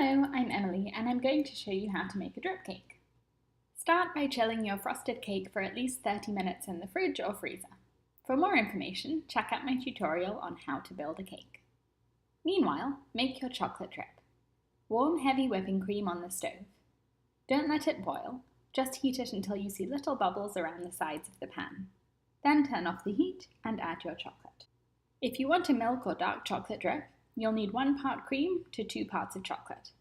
Hello, I'm Emily and I'm going to show you how to make a drip cake. Start by chilling your frosted cake for at least 30 minutes in the fridge or freezer. For more information, check out my tutorial on how to build a cake. Meanwhile, make your chocolate drip. Warm heavy whipping cream on the stove. Don't let it boil, just heat it until you see little bubbles around the sides of the pan. Then turn off the heat and add your chocolate. If you want a milk or dark chocolate drip, you'll need 1 part cream to 2 parts of chocolate.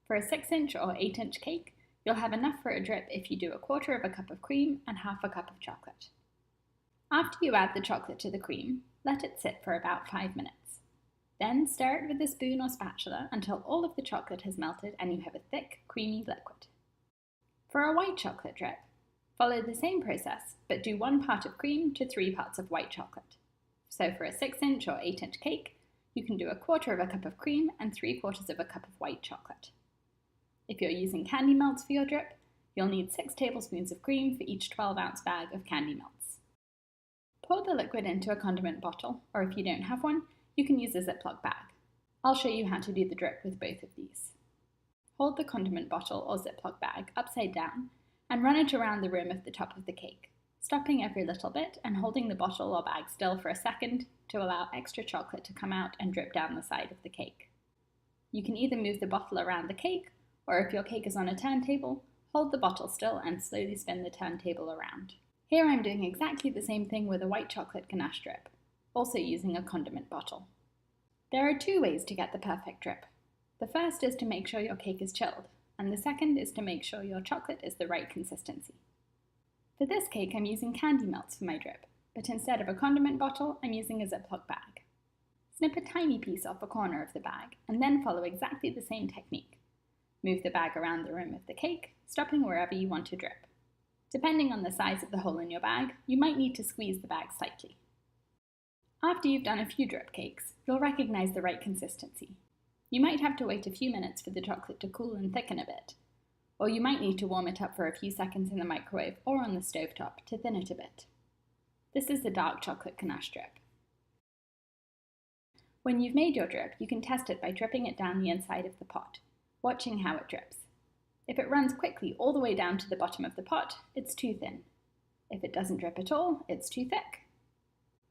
For a 6-inch or 8-inch cake, you'll have enough for a drip if you do 1/4 cup of cream and 1/2 cup of chocolate. After you add the chocolate to the cream, let it sit for about 5 minutes. Then stir it with a spoon or spatula until all of the chocolate has melted and you have a thick, creamy liquid. For a white chocolate drip, follow the same process, but do 1 part of cream to 3 parts of white chocolate. So for a 6-inch or 8-inch cake, you can do 1/4 cup of cream and 3/4 cup of white chocolate. If you're using candy melts for your drip, you'll need 6 tablespoons of cream for each 12-ounce bag of candy melts. Pour the liquid into a condiment bottle, or if you don't have one, you can use a Ziploc bag. I'll show you how to do the drip with both of these. Hold the condiment bottle or Ziploc bag upside down and run it around the rim of the top of the cake, stopping every little bit and holding the bottle or bag still for a second to allow extra chocolate to come out and drip down the side of the cake. You can either move the bottle around the cake, or if your cake is on a turntable, hold the bottle still and slowly spin the turntable around. Here I'm doing exactly the same thing with a white chocolate ganache drip, also using a condiment bottle. There are 2 ways to get the perfect drip. The first is to make sure your cake is chilled, and the second is to make sure your chocolate is the right consistency. For this cake, I'm using candy melts for my drip, but instead of a condiment bottle, I'm using a Ziploc bag. Snip a tiny piece off a corner of the bag, and then follow exactly the same technique. Move the bag around the rim of the cake, stopping wherever you want to drip. Depending on the size of the hole in your bag, you might need to squeeze the bag slightly. After you've done a few drip cakes, you'll recognize the right consistency. You might have to wait a few minutes for the chocolate to cool and thicken a bit, or you might need to warm it up for a few seconds in the microwave or on the stovetop to thin it a bit. This is the dark chocolate ganache drip. When you've made your drip, you can test it by dripping it down the inside of the pot, watching how it drips. If it runs quickly all the way down to the bottom of the pot, it's too thin. If it doesn't drip at all, it's too thick.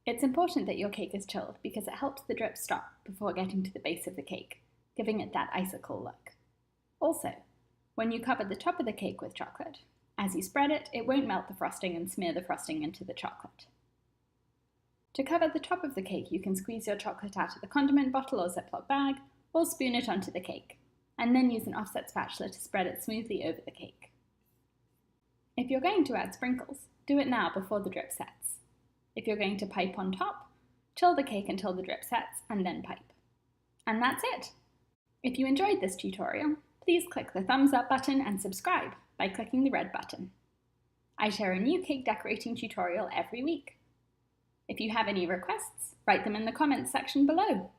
It's important that your cake is chilled because it helps the drip stop before getting to the base of the cake, giving it that icicle look. Also, when you cover the top of the cake with chocolate, as you spread it, it won't melt the frosting and smear the frosting into the chocolate. To cover the top of the cake, you can squeeze your chocolate out of the condiment bottle or Ziploc bag, or spoon it onto the cake, and then use an offset spatula to spread it smoothly over the cake. If you're going to add sprinkles, do it now before the drip sets. If you're going to pipe on top, chill the cake until the drip sets and then pipe. And that's it! If you enjoyed this tutorial, please click the thumbs up button and subscribe by clicking the red button. I share a new cake decorating tutorial every week. If you have any requests, write them in the comments section below.